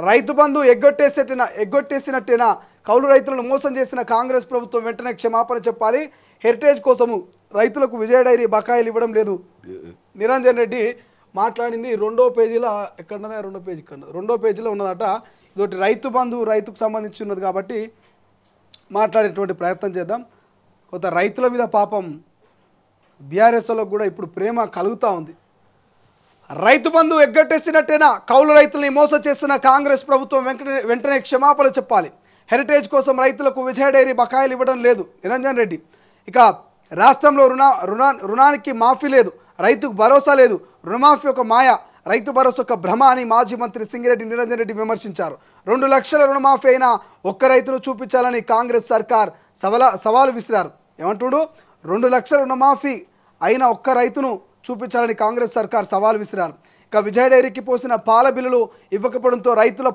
రైతు బంధు ఎగ్గొట్టేసినట్టేనా కౌలు రైతులను మోసం చేసిన కాంగ్రెస్ ప్రభుత్వం వెంటనే క్షమాపణ చెప్పాలి. హెరిటేజ్ కోసము రైతులకు విజయ డైరీ బకాయిలు ఇవ్వడం లేదు. నిరంజన్ రెడ్డి మాట్లాడింది రెండో పేజీలో ఎక్కడున్నదా రెండో పేజీలో ఉన్నదట. ఇదొకటి రైతు బంధు రైతుకు సంబంధించి ఉన్నది కాబట్టి మాట్లాడేటువంటి ప్రయత్నం చేద్దాం. కొంత రైతుల మీద పాపం బీఆర్ఎస్లో కూడా ఇప్పుడు ప్రేమ కలుగుతూ ఉంది. రైతు బంధు ఎగ్గొట్టేసినట్టేనా కౌలు రైతుల్ని మోసం చేసిన కాంగ్రెస్ ప్రభుత్వం వెంటనే క్షమాపణ చెప్పాలి. హెరిటేజ్ కోసం రైతులకు విజయ డైరీ బకాయిలు ఇవ్వడం లేదు నిరంజన్ రెడ్డి. ఇక రాష్ట్రంలో రుణానికి మాఫీ లేదు, రైతుకు భరోసా లేదు, రుణమాఫీ ఒక మాయ, రైతు భరోసా ఒక భ్రమ అని మాజీ మంత్రి సింగిరెడ్డి నిరంజన్ రెడ్డి విమర్శించారు. 2 లక్షల రుణమాఫీ అయినా ఒక్క రైతును చూపించాలని కాంగ్రెస్ సర్కార్ సవాలు విసిరారు. ఏమంటుడు? 2 లక్షల రుణమాఫీ అయినా ఒక్క రైతును చూపించాలని కాంగ్రెస్ సర్కార్ సవాల్ విసిరారు. ఇక విజయ డైరీకి పోసిన పాల బిల్లులు ఇవ్వకపోవడంతో రైతుల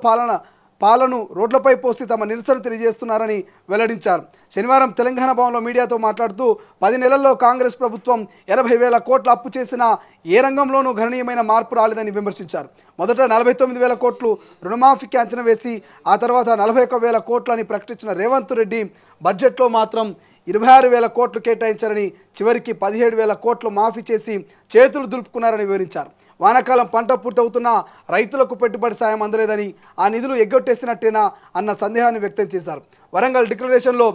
పాలను రోడ్లపై పోసి తమ నిరసన తెలియజేస్తున్నారని వెల్లడించారు. శనివారం తెలంగాణ భవన్లో మీడియాతో మాట్లాడుతూ 10 నెలల్లో కాంగ్రెస్ ప్రభుత్వం 80,000 కోట్ల అప్పు చేసినా ఏ రంగంలోనూ గణనీయమైన మార్పు రాలేదని విమర్శించారు. మొదట 49,000 కోట్లు రుణమాఫీకి అంచనా వేసి ఆ తర్వాత 41,000 కోట్లని ప్రకటించిన రేవంత్ రెడ్డి బడ్జెట్లో మాత్రం 26,000 కోట్లు కేటాయించారని, చివరికి 17,000 కోట్లు మాఫీ చేసి చేతులు దులుపుకున్నారని వివరించారు. వానాకాలం పంట పూర్తవుతున్నా రైతులకు పెట్టుబడి సాయం అందలేదని, ఆ నిధులు ఎగ్గొట్టేసినట్టేనా అన్న సందేహాన్ని వ్యక్తం చేశారు. వరంగల్ డిక్లరేషన్లో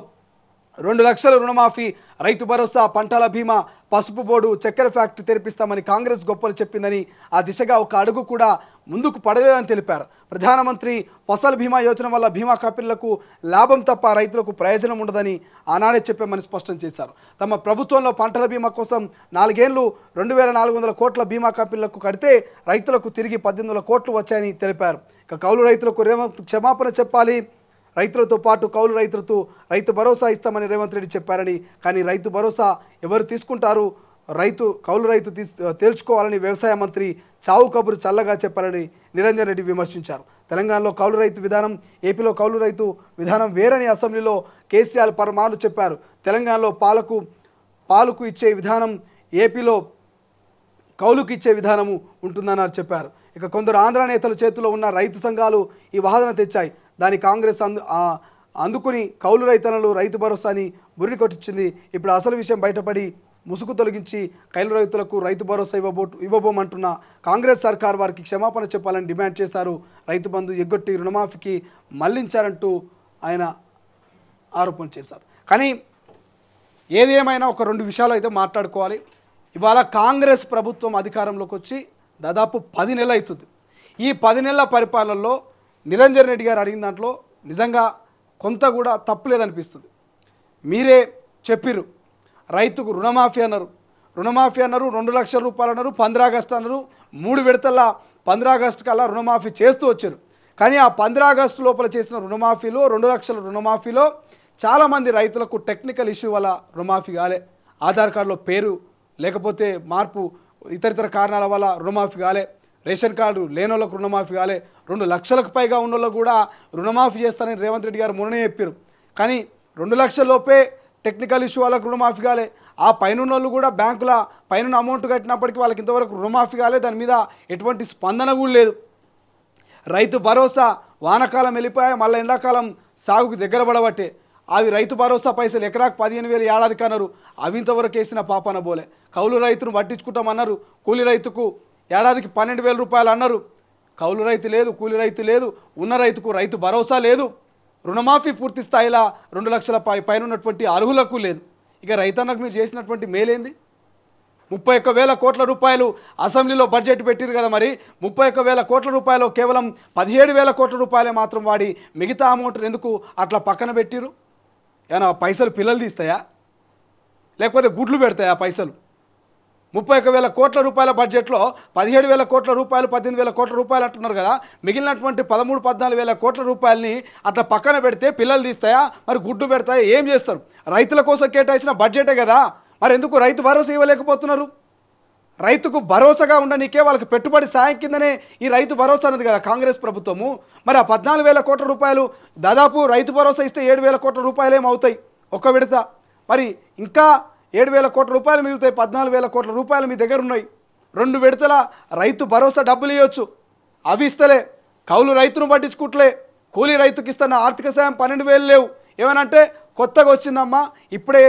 2 లక్షల రుణమాఫీ, రైతు భరోసా, పంటల బీమా, పసుపు బోర్డు, చక్కెర ఫ్యాక్టరీ తెరిపిస్తామని కాంగ్రెస్ గొప్పలు చెప్పిందని, ఆ దిశగా ఒక అడుగు కూడా ముందుకు పడలేదని తెలిపారు. ప్రధానమంత్రి ఫసల్ బీమా యోజన వల్ల బీమా కంపెనీలకు లాభం తప్ప రైతులకు ప్రయోజనం ఉండదని ఆనాడే చెప్పామని స్పష్టం చేశారు. తమ ప్రభుత్వంలో పంటల బీమా కోసం 4 ఏళ్లు 2,400 కోట్ల బీమా కంపెనీలకు కడితే రైతులకు తిరిగి 18,000 కోట్లు వచ్చాయని తెలిపారు. ఇక కౌలు రైతులకు రేవంత్ క్షమాపణ చెప్పాలి. రైతులతో పాటు కౌలు రైతులతో రైతు భరోసా ఇస్తామని రేవంత్ రెడ్డి చెప్పారని, కానీ రైతు భరోసా ఎవరు తీసుకుంటారు, కౌలు రైతు తేల్చుకోవాలని వ్యవసాయ మంత్రి చావు కబురు చల్లగా చెప్పారని నిరంజన్ రెడ్డి విమర్శించారు. తెలంగాణలో కౌలు రైతు విధానం, ఏపీలో కౌలు రైతు విధానం వేరని అసెంబ్లీలో కేసీఆర్ పరమాలు చెప్పారు. తెలంగాణలో పాలకు ఇచ్చే విధానం, ఏపీలో కౌలుకు ఇచ్చే విధానము ఉంటుందని చెప్పారు. ఇక కొందరు ఆంధ్ర నేతల చేతిలో ఉన్న రైతు సంఘాలు ఈ వాదన తెచ్చాయి. దాని కాంగ్రెస్ అందుకుని కౌలు రైతన్నలు రైతు భరోసాని బురిడి కొట్టించింది. ఇప్పుడు అసలు విషయం బయటపడి ముసుగు తొలగించి కౌలు రైతులకు రైతు భరోసా ఇవ్వబోమంటున్న కాంగ్రెస్ సర్కార్ వారికి క్షమాపణ చెప్పాలని డిమాండ్ చేశారు. రైతు బంధు ఎగ్గొట్టి రుణమాఫీకి మళ్లించారంటూ ఆయన ఆరోపణ చేశారు. కానీ ఏది ఏమైనా ఒక 2 విషయాలు అయితే మాట్లాడుకోవాలి. ఇవాళ కాంగ్రెస్ ప్రభుత్వం అధికారంలోకి వచ్చి దాదాపు 10 నెలలు అవుతుంది. ఈ 10 నెలల పరిపాలనలో నిరంజన్ రెడ్డి గారు అడిగిన దాంట్లో నిజంగా కొంత కూడా తప్పులేదనిపిస్తుంది. మీరే చెప్పిర్రు, రైతుకు రుణమాఫీ అన్నారు, 2 లక్షల రూపాయలు అన్నారు, 15 ఆగస్టు అన్నారు, 3 విడతల 15 ఆగస్టు కల్లా రుణమాఫీ చేస్తూ వచ్చారు. కానీ ఆ 15 ఆగస్టు లోపల చేసిన రుణమాఫీలో 2 లక్షల రుణమాఫీలో చాలామంది రైతులకు టెక్నికల్ ఇష్యూ వల్ల రుణమాఫీ కాలే, ఆధార్ కార్డులో పేరు లేకపోతే మార్పు, ఇతరితర కారణాల వల్ల రుణమాఫీ కాలే, రేషన్ కార్డు లేని వాళ్ళకు రుణమాఫీ కాలే, 2 లక్షలకు పైగా ఉన్న వాళ్ళకు కూడా రుణమాఫీ చేస్తారని రేవంత్ రెడ్డి గారు మొన్ననే చెప్పారు. కానీ 2 లక్షల లోపే టెక్నికల్ ఇష్యూ వాళ్ళకు రుణమాఫీ కాలే, ఆ పైన వాళ్ళు కూడా బ్యాంకుల పైన అమౌంట్ కట్టినప్పటికీ వాళ్ళకి ఇంతవరకు రుణమాఫీ కాలే, దాని మీద ఎటువంటి స్పందన కూడా లేదు. రైతు భరోసా వానకాలం వెళ్ళిపోయా, మళ్ళీ ఎండాకాలం సాగుకు దగ్గర పడబట్టే అవి రైతు భరోసా పైసలు ఎకరాకు 15,000 ఏడాదికి అన్నారు, అవి ఇంతవరకు వేసిన పాపన పోలే. కౌలు రైతును పట్టించుకుంటామన్నారు, కూలి రైతుకు ఏడాదికి 12,000 రూపాయలు అన్నారు. కౌలు రైతు లేదు, కూలి రైతు లేదు, ఉన్న రైతుకు రైతు భరోసా లేదు, రుణమాఫీ పూర్తి స్థాయిలో 2 లక్షల పైన ఉన్నటువంటి అర్హులకు లేదు. ఇక రైతన్నకు మీరు చేసినటువంటి మేలేంది? 31,000 కోట్ల రూపాయలు అసెంబ్లీలో బడ్జెట్ పెట్టిరు కదా, మరి 31,000 కోట్ల రూపాయలు కేవలం 17,000 కోట్ల రూపాయలే మాత్రం వాడి మిగతా అమౌంట్ ఎందుకు అట్లా పక్కన పెట్టిరు? ఏమైనా పైసలు పిల్లలు తీస్తాయా లేకపోతే గుడ్లు పెడతాయా పైసలు? 31,000 కోట్ల రూపాయల బడ్జెట్లో 17,000 కోట్ల రూపాయలు, 18,000 కోట్ల రూపాయలు అంటున్నారు కదా, మిగిలినటువంటి 13,000-14,000 కోట్ల రూపాయలని అట్లా పక్కన పెడితే పిల్లలు తీస్తాయా, మరి గుడ్డు పెడతాయా, ఏం చేస్తారు? రైతుల కోసం కేటాయించిన బడ్జెటే కదా, మరి ఎందుకు రైతు భరోసా ఇవ్వలేకపోతున్నారు? రైతుకు భరోసాగా ఉండనీకే వాళ్ళకి పెట్టుబడి సాయం కిందనే ఈ రైతు భరోసా అన్నది కదా కాంగ్రెస్ ప్రభుత్వము. మరి ఆ 14,000 కోట్ల రూపాయలు దాదాపు రైతు భరోసా ఇస్తే 7,000 కోట్ల రూపాయలు ఏమవుతాయి ఒక్క విడత? మరి ఇంకా 7,000 కోట్ల రూపాయలు మిగులుతాయి, 14,000 కోట్ల రూపాయలు మీ దగ్గర ఉన్నాయి. 2 విడతల రైతు భరోసా డబ్బులు ఇవ్వచ్చు, అవి ఇస్తలే. కౌలు రైతును పట్టించుకుంటలే, కూలీ రైతుకి ఇస్తున్న ఆర్థిక సాయం 12,000 లేవు. ఏమనంటే కొత్తగా వచ్చిందమ్మా, ఇప్పుడే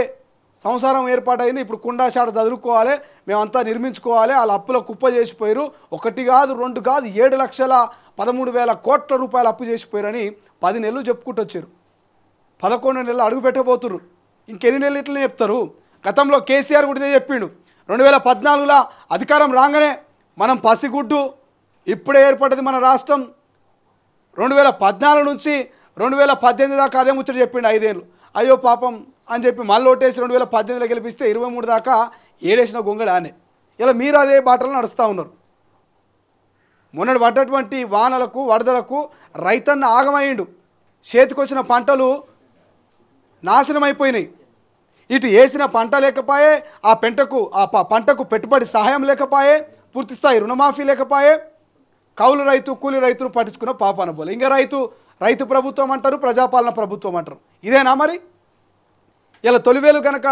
సంసారం ఏర్పాటైంది, ఇప్పుడు కుండా షాట చదువుకోవాలి, మేమంతా నిర్మించుకోవాలి, వాళ్ళ అప్పుల కుప్ప చేసిపోయారు, 1 కాదు 2 కాదు 7,13,000 కోట్ల రూపాయలు అప్పు చేసిపోయారని 10 నెలలు చెప్పుకుంటూ వచ్చారు. 11 నెలలు అడుగు పెట్టబోతున్నారు. ఇంకెన్ని నెలలు ఇట్లనే చెప్తారు? గతంలో కేసీఆర్ కూడా ఇదే చెప్పిండు. 2014లో అధికారం రాగానే మనం పసిగుడ్డు, ఇప్పుడే ఏర్పడ్డది మన రాష్ట్రం, 2014 నుంచి 2018 దాకా అదే ముచ్చట చెప్పిండు 5 ఏళ్ళు. అయ్యో పాపం అని చెప్పి మళ్ళీ ఓటేసి 2018లో గెలిపిస్తే 23 దాకా ఏడేసిన గొంగడానే. ఇలా మీరు అదే బాటలో నడుస్తూ ఉన్నారు. మొన్నటి పడ్డటువంటి వానలకు వరదలకు రైతన్న ఆగమయ్యిండు. చేతికొచ్చిన పంటలు నాశనం అయిపోయినాయి. ఇటు వేసిన పంట లేకపోయే, ఆ పంటకు పెట్టుబడి సహాయం లేకపోయే, పూర్తి స్థాయి రుణమాఫీ లేకపోయే, కౌలు రైతు కూలి రైతును పట్టించుకున్న పాపాన పోలే. ఇంకా రైతు ప్రభుత్వం అంటారు, ప్రజాపాలన ప్రభుత్వం అంటారు. ఇదేనా మరి? ఇలా తొలివేలు కనుక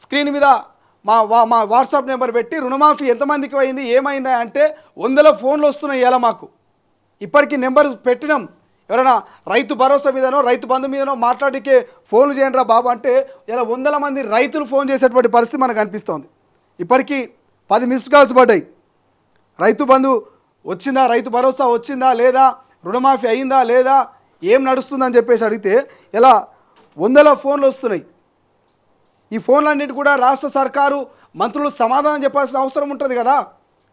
స్క్రీన్ మీద మా వాట్సాప్ నెంబర్ పెట్టి రుణమాఫీ ఎంతమందికి అయింది ఏమైందా అంటే 100 ఫోన్లు వస్తున్నాయి. ఇలా మాకు ఇప్పటికీ నెంబర్ పెట్టినాం. ఎవరైనా రైతు భరోసా మీదనో రైతు బంధు మీదనో మాట్లాడికే ఫోన్లు చేయండి రా బాబు అంటే ఇలా 100 మంది రైతులు ఫోన్ చేసేటువంటి పరిస్థితి మనకు అనిపిస్తోంది. ఇప్పటికీ 10 మిస్డ్ కాల్స్ పడ్డాయి. రైతు బంధు వచ్చిందా, రైతు భరోసా వచ్చిందా లేదా, రుణమాఫీ అయిందా లేదా, ఏం నడుస్తుందని చెప్పేసి అడిగితే ఇలా 100 ఫోన్లు వస్తున్నాయి. ఈ ఫోన్లన్నిటి కూడా రాష్ట్ర సర్కారు మంత్రులు సమాధానం చెప్పాల్సిన అవసరం ఉంటుంది కదా,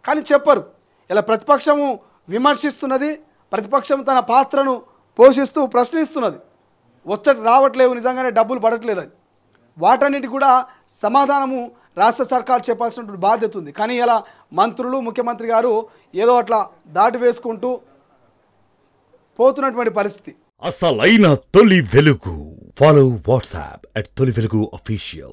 కానీ చెప్పరు. ఇలా ప్రతిపక్షము విమర్శిస్తున్నది, ప్రతిపక్షం తన పాత్రను పోషిస్తూ ప్రశ్నిస్తున్నది. రావట్లేవు, నిజంగానే డబ్బులు పడట్లేదు అది. వాటన్నిటి కూడా సమాధానము రాష్ట్ర సర్కారు చెప్పాల్సినటువంటి బాధ్యత ఉంది. కానీ ఇలా మంత్రులు ముఖ్యమంత్రి గారు ఏదో అట్లా దాటి వేసుకుంటూ పోతున్నటువంటి పరిస్థితి. అసలైన తొలి వెలుగు. ఫాలో వాట్సాప్ @తొలి వెలుగు official.